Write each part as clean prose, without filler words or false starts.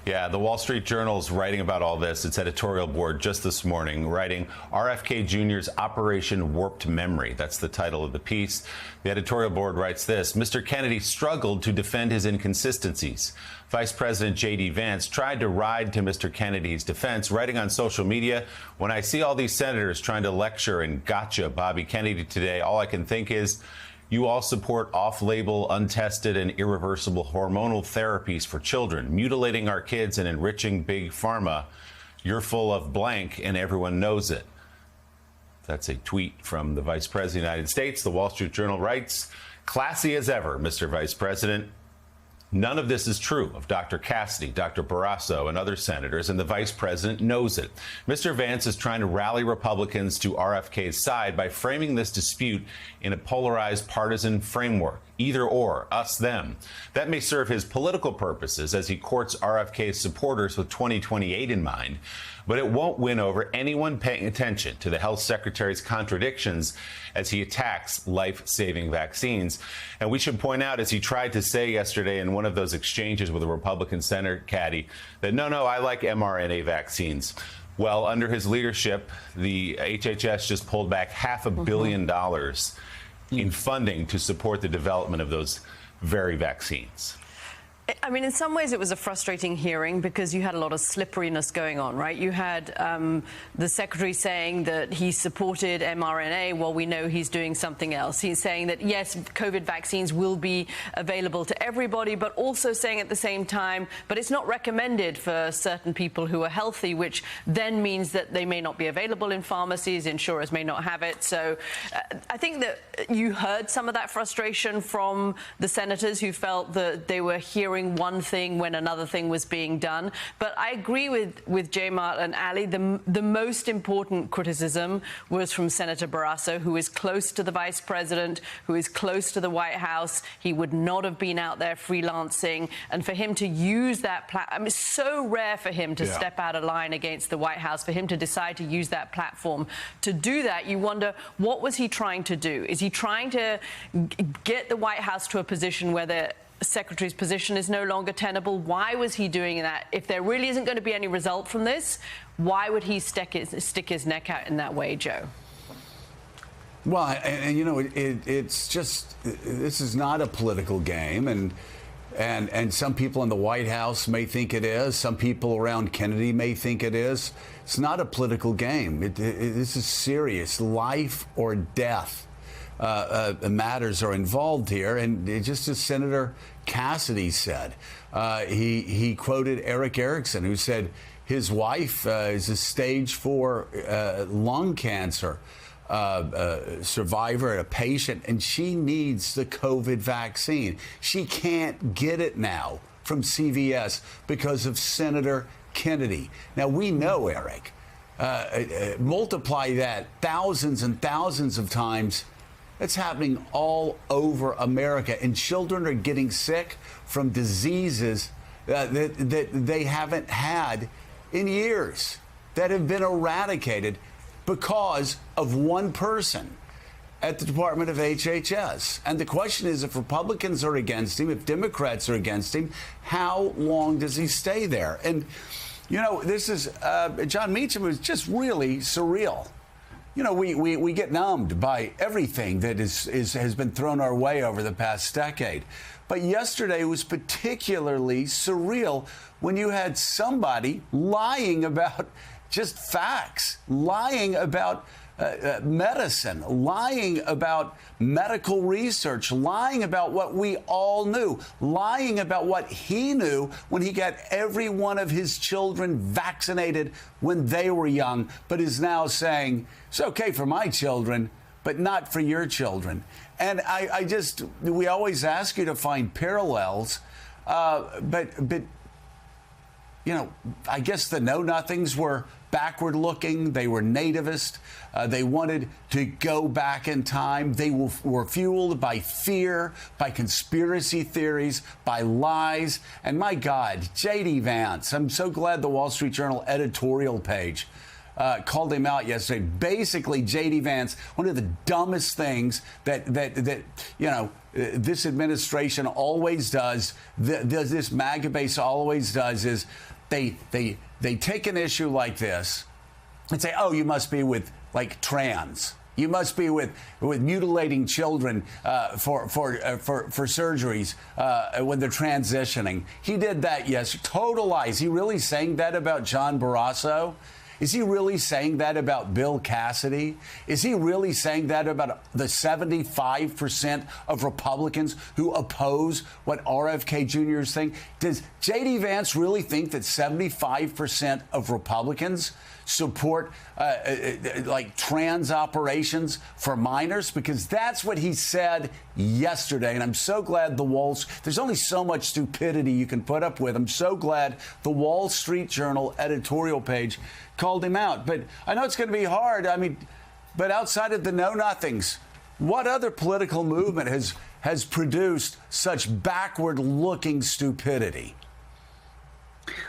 Yeah, the Wall Street Journal's writing about all this. Its editorial board just this morning writing RFK Jr.'s Operation Warped Memory. That's the title of the piece. The editorial board writes this: Mr. Kennedy struggled to defend his inconsistencies. Vice President J.D. Vance tried to ride to Mr. Kennedy's defense, writing on social media, "When I see all these senators trying to lecture and gotcha Bobby Kennedy today, all I can think is, you all support off-label, untested, and irreversible hormonal therapies for children, mutilating our kids and enriching big pharma. You're full of blank, and everyone knows it." That's a tweet from the Vice President of the United States. The Wall Street Journal writes, "Classy as ever, Mr. Vice President. None of this is true of Dr. Cassidy, Dr. Barrasso, and other senators, and the vice president knows it. Mr. Vance is trying to rally Republicans to RFK's side by framing this dispute in a polarized partisan framework. Either or, us, them. That may serve his political purposes as he courts RFK's supporters with 2028 in mind, but it won't win over anyone paying attention to the health secretary's contradictions as he attacks life-saving vaccines. And we should point out, as he tried to say yesterday in one of those exchanges with a Republican Senator caddy, that no, I like mRNA vaccines. Well, under his leadership, the HHS just pulled back $500 million in funding to support the development of those very vaccines. I mean, in some ways it was a frustrating hearing because you had a lot of slipperiness going on, right? You had the secretary saying that he supported mRNA while we know he's doing something else. He's saying that, yes, COVID vaccines will be available to everybody, but also saying at the same time, but it's not recommended for certain people who are healthy, which then means that they may not be available in pharmacies, insurers may not have it. So I think that you heard some of that frustration from the senators who felt that they were hearing one thing when another thing was being done. But I agree with J-Mart and Ali. The most important criticism was from Senator Barrasso, who is close to the vice president, who is close to the White House. He would not have been out there freelancing. And for him to use that platform, I mean, it's so rare for him to step out of line against the White House, for him to decide to use that platform. To do that, you wonder, what was he trying to do? Is he trying to get the White House to a position where the secretary's position is no longer tenable? Why was he doing that? If there really isn't going to be any result from this, why would he stick his neck out in that way, Joe? Well, and you know, it's just, this is not a political game, and some people in the White House may think it is. Some people around Kennedy may think it is. It's not a political game. This is serious. Life or death matters are involved here, and just as Senator Cassidy said, he quoted Eric Erickson, who said his wife is a stage 4 lung cancer survivor, a patient, and she needs the COVID vaccine. She can't get it now from CVS because of Senator Kennedy. Now, we know, Eric, multiply that thousands and thousands of times. It's happening all over America, and children are getting sick from diseases that they haven't had in years, that have been eradicated because of one person at the Department of HHS. And the question is, if Republicans are against him, if Democrats are against him, how long does he stay there? And, you know, this is, John Meacham was just really surreal. You know, we get numbed by everything that has been thrown our way over the past decade. But yesterday was particularly surreal when you had somebody lying about just facts, lying about medicine, lying about medical research, lying about what we all knew, lying about what he knew when he got every one of his children vaccinated when they were young, but is now saying it's okay for my children, but not for your children. And we always ask you to find parallels, but you know, I guess the know-nothings were backward-looking. They were nativist. They wanted to go back in time. They were fueled by fear, by conspiracy theories, by lies. And my God, J.D. Vance, I'm so glad the Wall Street Journal editorial page called him out yesterday. Basically, J.D. Vance, one of the dumbest things that you know, this administration always does, this MAGA base always does, is they take an issue like this and say, oh, you must be with like trans. You must be with mutilating children for surgeries when they're transitioning. He did that, yes. Total lies. Is he really saying that about John Barrasso? Is he really saying that about Bill Cassidy? Is he really saying that about the 75% of Republicans who oppose what RFK Jr. is saying? Does J.D. Vance really think that 75% of Republicans support like trans operations for minors? Because that's what he said yesterday. And I'm so glad there's only so much stupidity you can put up with. I'm so glad the Wall Street Journal editorial page called him out. But I know it's going to be hard. I mean, but outside of the know-nothings, what other political movement has produced such backward-looking stupidity?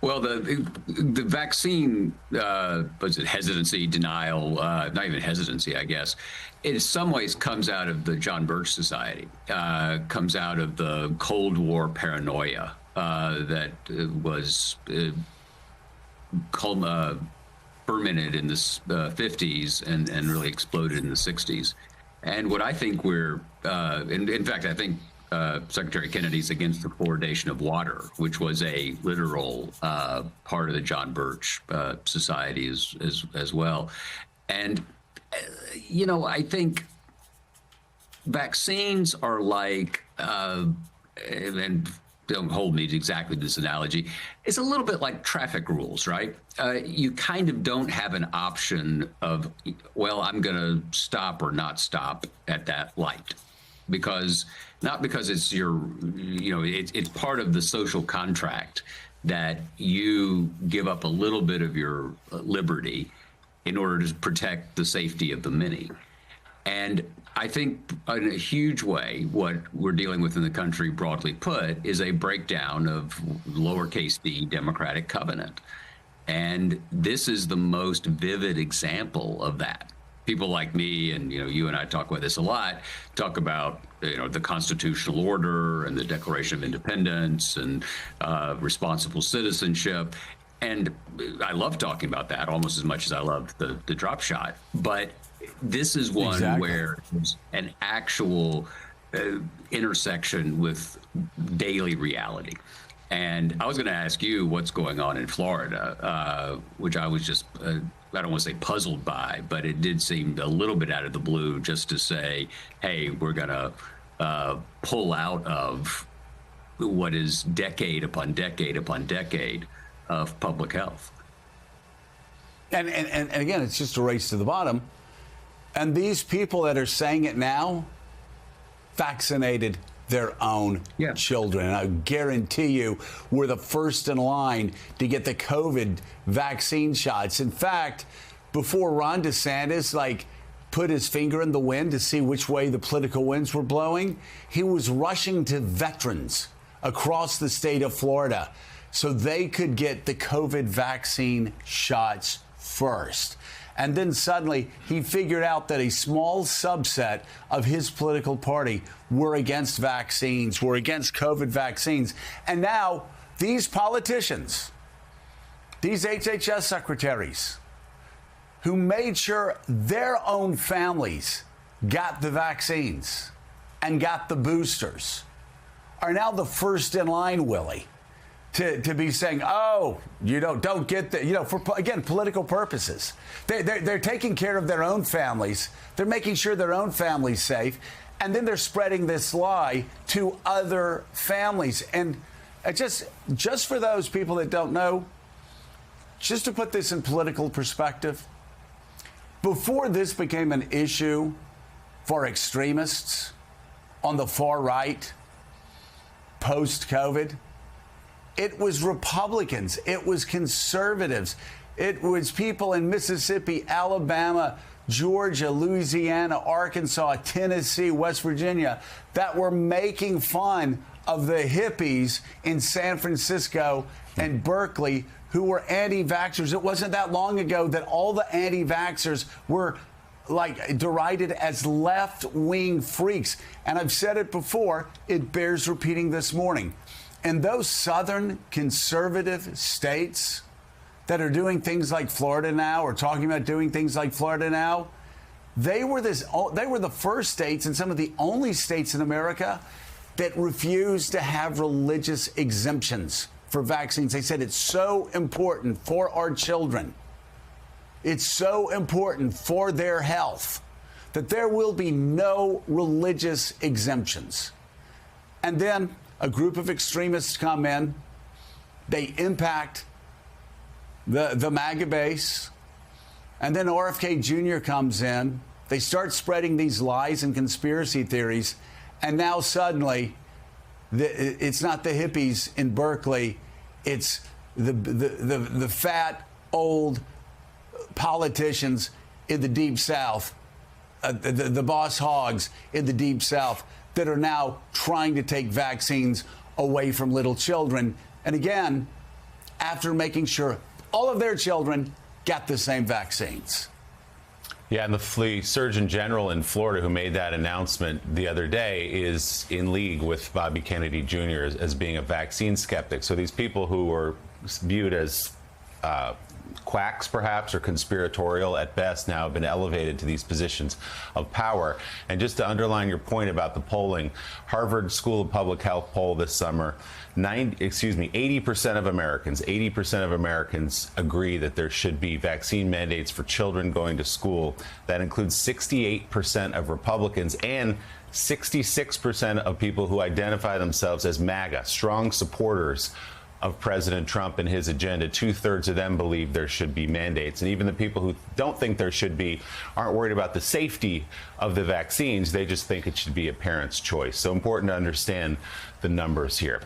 Well, the vaccine, was it hesitancy, denial, not even hesitancy, I guess, in some ways comes out of the John Birch Society, comes out of the Cold War paranoia that was fermented in the 50s and really exploded in the 60s. And what I think in fact, I think Secretary Kennedy's against the fluoridation of water, which was a literal part of the John Birch Society as well. And, I think vaccines are like, and don't hold me to exactly this analogy, it's a little bit like traffic rules, right? You kind of don't have an option of, well, I'm going to stop or not stop at that light. Not because it's it's part of the social contract that you give up a little bit of your liberty in order to protect the safety of the many. And I think in a huge way, what we're dealing with in the country, broadly put, is a breakdown of lowercase d democratic covenant. And this is the most vivid example of that. People like me, and you and I talk about this a lot, talk about the constitutional order and the Declaration of Independence and responsible citizenship. And I love talking about that almost as much as I love the drop shot. But this is one Exactly. where there's an actual intersection with daily reality. And I was going to ask you what's going on in Florida, which I was just, I don't want to say puzzled by, but it did seem a little bit out of the blue just to say, hey, we're going to pull out of what is decade upon decade upon decade of public health. And again, it's just a race to the bottom. And these people that are saying it now vaccinated their own children. And I guarantee you we're the first in line to get the COVID vaccine shots. In fact, before Ron DeSantis put his finger in the wind to see which way the political winds were blowing, he was rushing to veterans across the state of Florida so they could get the COVID vaccine shots first. And then suddenly he figured out that a small subset of his political party were against vaccines, were against COVID vaccines. And now these politicians, these HHS secretaries, who made sure their own families got the vaccines and got the boosters, are now the first in line, Willie, to be saying, oh, don't get the, for, again, political purposes. They're taking care of their own families. They're making sure their own family's safe. And then they're spreading this lie to other families. And just for those people that don't know, just to put this in political perspective, before this became an issue for extremists on the far right, post-COVID, it was Republicans, it was conservatives, it was people in Mississippi, Alabama, Georgia, Louisiana, Arkansas, Tennessee, West Virginia that were making fun of the hippies in San Francisco and Berkeley who were anti-vaxxers. It wasn't that long ago that all the anti-vaxxers were derided as left-wing freaks. And I've said it before, it bears repeating this morning. And those southern conservative states that are doing things like Florida now, or talking about doing things like Florida now, they were the first states and some of the only states in America that refused to have religious exemptions for vaccines. They said it's so important for our children. It's so important for their health that there will be no religious exemptions. And then a group of extremists come in, they impact the MAGA base, and then RFK Jr. comes in. They start spreading these lies and conspiracy theories, and now suddenly it's not the hippies in Berkeley, it's the fat old politicians in the Deep South, the boss hogs in the Deep South that are now trying to take vaccines away from little children. And again, after making sure all of their children got the same vaccines. Yeah, and the Surgeon General in Florida who made that announcement the other day is in league with Bobby Kennedy Jr. as being a vaccine skeptic. So these people who were viewed as quacks, perhaps, or conspiratorial at best, now have been elevated to these positions of power. And just to underline your point about the polling, Harvard School of Public Health poll this summer, 80% of Americans agree that there should be vaccine mandates for children going to school. That includes 68% of Republicans and 66% of people who identify themselves as MAGA, strong supporters of President Trump and his agenda. 2/3 of them believe there should be mandates. And even the people who don't think there should be aren't worried about the safety of the vaccines. They just think it should be a parent's choice. So important to understand the numbers here.